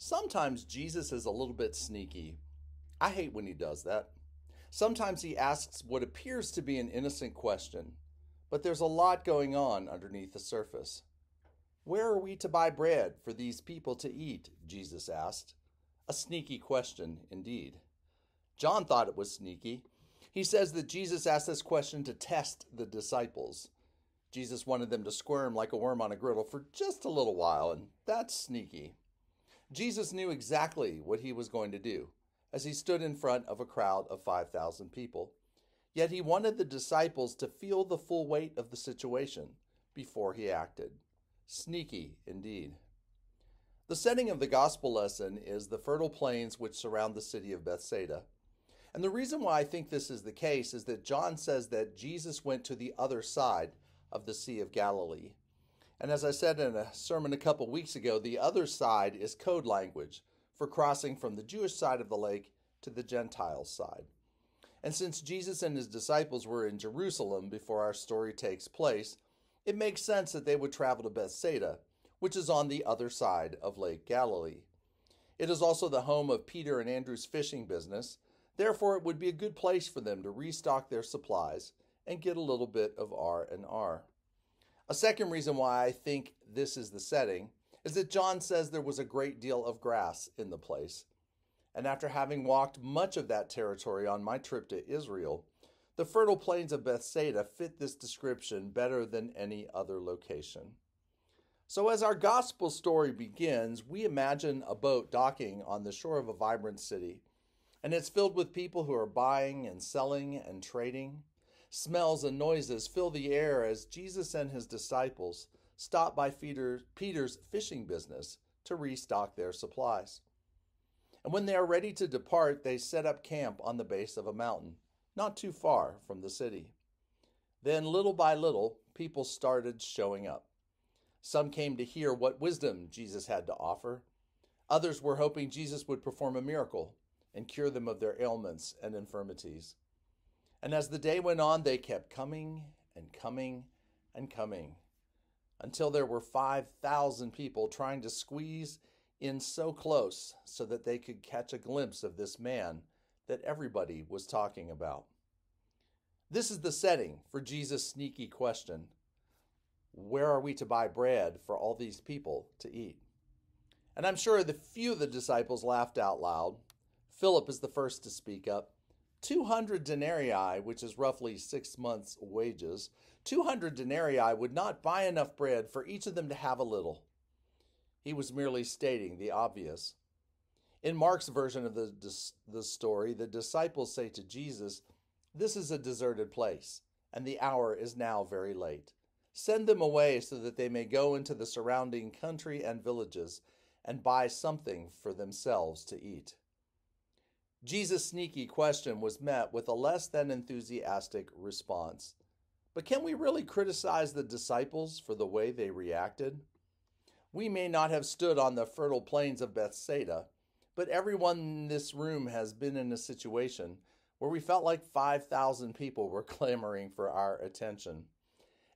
Sometimes Jesus is a little bit sneaky. I hate when he does that. Sometimes he asks what appears to be an innocent question, but there's a lot going on underneath the surface. Where are we to buy bread for these people to eat? Jesus asked. A sneaky question indeed. John thought it was sneaky. He says that Jesus asked this question to test the disciples. Jesus wanted them to squirm like a worm on a griddle for just a little while, and that's sneaky. Jesus knew exactly what he was going to do as he stood in front of a crowd of 5,000 people. Yet he wanted the disciples to feel the full weight of the situation before he acted. Sneaky indeed. The setting of the gospel lesson is the fertile plains which surround the city of Bethsaida. And the reason why I think this is the case is that John says that Jesus went to the other side of the Sea of Galilee. And as I said in a sermon a couple weeks ago, the other side is code language for crossing from the Jewish side of the lake to the Gentile side. And since Jesus and his disciples were in Jerusalem before our story takes place, it makes sense that they would travel to Bethsaida, which is on the other side of Lake Galilee. It is also the home of Peter and Andrew's fishing business. Therefore, it would be a good place for them to restock their supplies and get a little bit of R&R. A second reason why I think this is the setting is that John says there was a great deal of grass in the place. And after having walked much of that territory on my trip to Israel, the fertile plains of Bethsaida fit this description better than any other location. So as our gospel story begins, we imagine a boat docking on the shore of a vibrant city, and it's filled with people who are buying and selling and trading. Smells and noises fill the air as Jesus and his disciples stop by Peter's fishing business to restock their supplies. And when they are ready to depart, they set up camp on the base of a mountain, not too far from the city. Then, little by little, people started showing up. Some came to hear what wisdom Jesus had to offer. Others were hoping Jesus would perform a miracle and cure them of their ailments and infirmities. And as the day went on, they kept coming and coming and coming until there were 5,000 people trying to squeeze in so close so that they could catch a glimpse of this man that everybody was talking about. This is the setting for Jesus' sneaky question. Where are we to buy bread for all these people to eat? And I'm sure the few of the disciples laughed out loud. Philip is the first to speak up. 200 denarii, which is roughly 6 months' wages, 200 denarii would not buy enough bread for each of them to have a little. He was merely stating the obvious. In Mark's version of the story, the disciples say to Jesus, "This is a deserted place, and the hour is now very late. Send them away so that they may go into the surrounding country and villages and buy something for themselves to eat." Jesus' sneaky question was met with a less than enthusiastic response. But can we really criticize the disciples for the way they reacted? We may not have stood on the fertile plains of Bethsaida, but everyone in this room has been in a situation where we felt like 5,000 people were clamoring for our attention.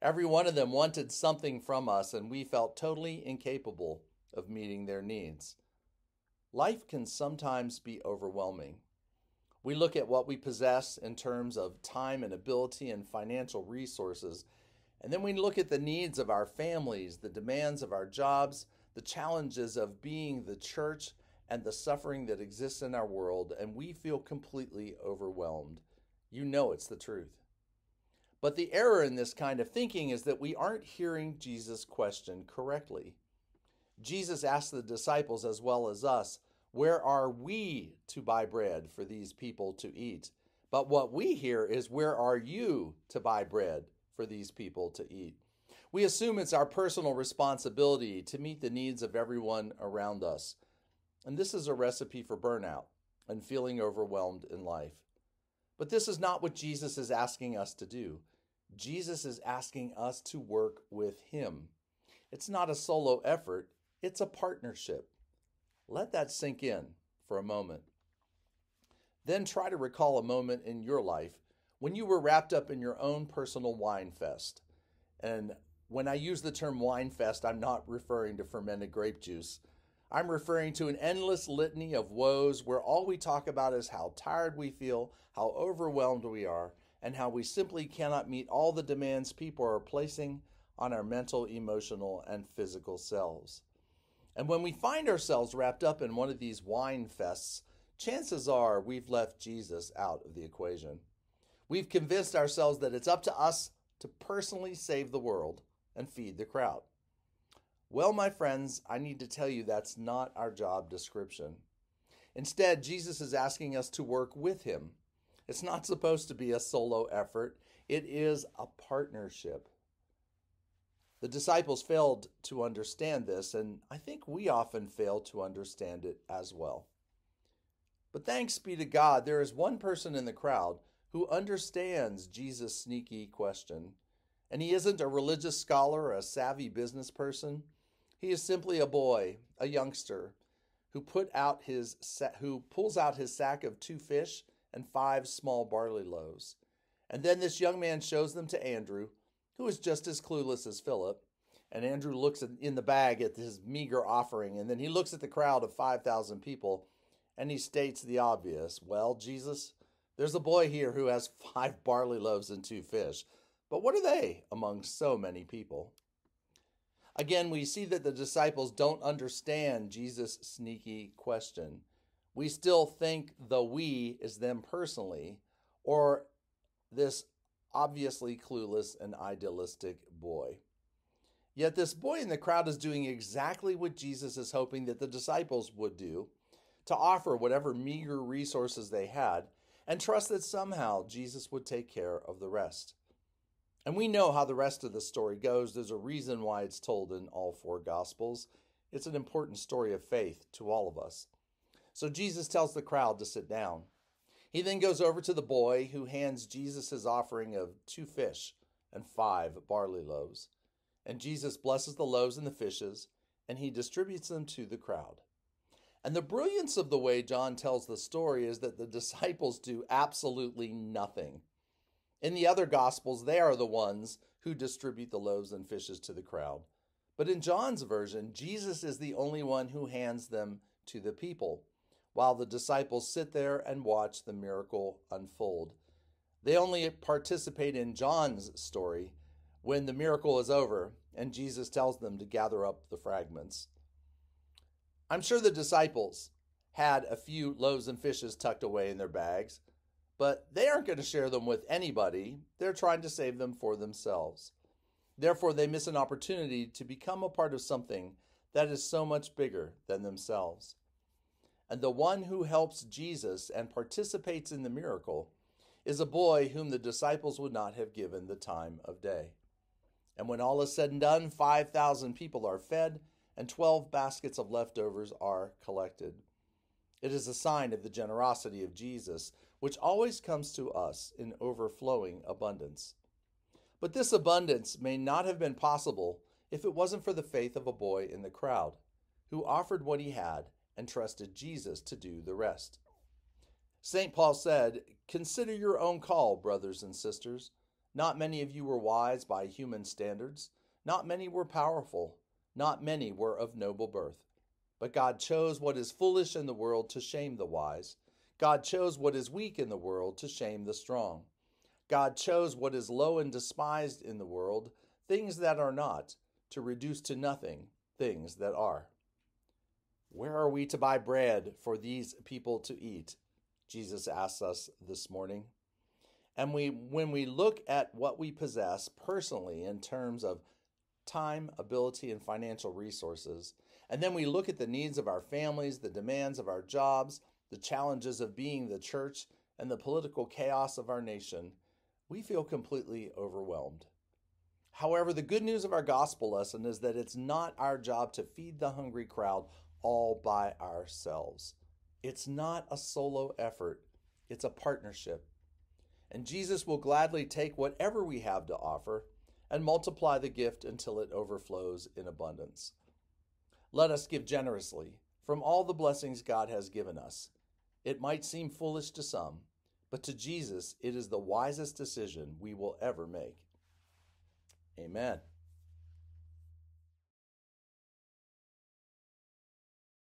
Every one of them wanted something from us, and we felt totally incapable of meeting their needs. Life can sometimes be overwhelming. We look at what we possess in terms of time and ability and financial resources, and then we look at the needs of our families, the demands of our jobs, the challenges of being the church, and the suffering that exists in our world, and we feel completely overwhelmed. You know it's the truth. But the error in this kind of thinking is that we aren't hearing Jesus' question correctly. Jesus asked the disciples as well as us, where are we to buy bread for these people to eat? But what we hear is, where are you to buy bread for these people to eat? We assume it's our personal responsibility to meet the needs of everyone around us. And this is a recipe for burnout and feeling overwhelmed in life. But this is not what Jesus is asking us to do. Jesus is asking us to work with him. It's not a solo effort, it's a partnership. Let that sink in for a moment. Then try to recall a moment in your life when you were wrapped up in your own personal wine fest. And when I use the term wine fest, I'm not referring to fermented grape juice. I'm referring to an endless litany of woes where all we talk about is how tired we feel, how overwhelmed we are, and how we simply cannot meet all the demands people are placing on our mental, emotional, and physical selves. And when we find ourselves wrapped up in one of these wine fests, chances are we've left Jesus out of the equation. We've convinced ourselves that it's up to us to personally save the world and feed the crowd. Well, my friends, I need to tell you that's not our job description. Instead, Jesus is asking us to work with him. It's not supposed to be a solo effort. It is a partnership. The disciples failed to understand this, and I think we often fail to understand it as well. But thanks be to God, there is one person in the crowd who understands Jesus' sneaky question. And he isn't a religious scholar or a savvy business person. He is simply a boy, a youngster, who pulls out his sack of 2 fish and 5 small barley loaves. And then this young man shows them to Andrew, who is just as clueless as Philip. And Andrew looks in the bag at his meager offering, and then he looks at the crowd of 5,000 people, and he states the obvious. Well, Jesus, there's a boy here who has 5 barley loaves and 2 fish. But what are they among so many people? Again, we see that the disciples don't understand Jesus' sneaky question. We still think the we is them personally, or this obviously clueless and idealistic boy. Yet this boy in the crowd is doing exactly what Jesus is hoping that the disciples would do, to offer whatever meager resources they had, and trust that somehow Jesus would take care of the rest. And we know how the rest of the story goes. There's a reason why it's told in all 4 Gospels. It's an important story of faith to all of us. So Jesus tells the crowd to sit down. He then goes over to the boy, who hands Jesus his offering of 2 fish and 5 barley loaves. And Jesus blesses the loaves and the fishes, and he distributes them to the crowd. And the brilliance of the way John tells the story is that the disciples do absolutely nothing. In the other Gospels, they are the ones who distribute the loaves and fishes to the crowd. But in John's version, Jesus is the only one who hands them to the people, while the disciples sit there and watch the miracle unfold. They only participate in John's story when the miracle is over and Jesus tells them to gather up the fragments. I'm sure the disciples had a few loaves and fishes tucked away in their bags, but they aren't going to share them with anybody. They're trying to save them for themselves. Therefore, they miss an opportunity to become a part of something that is so much bigger than themselves. And the one who helps Jesus and participates in the miracle is a boy whom the disciples would not have given the time of day. And when all is said and done, 5,000 people are fed and 12 baskets of leftovers are collected. It is a sign of the generosity of Jesus, which always comes to us in overflowing abundance. But this abundance may not have been possible if it wasn't for the faith of a boy in the crowd, who offered what he had and trusted Jesus to do the rest. St. Paul said, "Consider your own call, brothers and sisters. Not many of you were wise by human standards. Not many were powerful. Not many were of noble birth. But God chose what is foolish in the world to shame the wise. God chose what is weak in the world to shame the strong. God chose what is low and despised in the world, things that are not, to reduce to nothing things that are." Where are we to buy bread for these people to eat? Jesus asks us this morning. And when we look at what we possess personally in terms of time, ability, and financial resources, and then we look at the needs of our families, the demands of our jobs, the challenges of being the church, and the political chaos of our nation, we feel completely overwhelmed. However, the good news of our gospel lesson is that it's not our job to feed the hungry crowd all by ourselves. It's not a solo effort. It's a partnership. And Jesus will gladly take whatever we have to offer and multiply the gift until it overflows in abundance. Let us give generously from all the blessings God has given us. It might seem foolish to some, but to Jesus, it is the wisest decision we will ever make. Amen.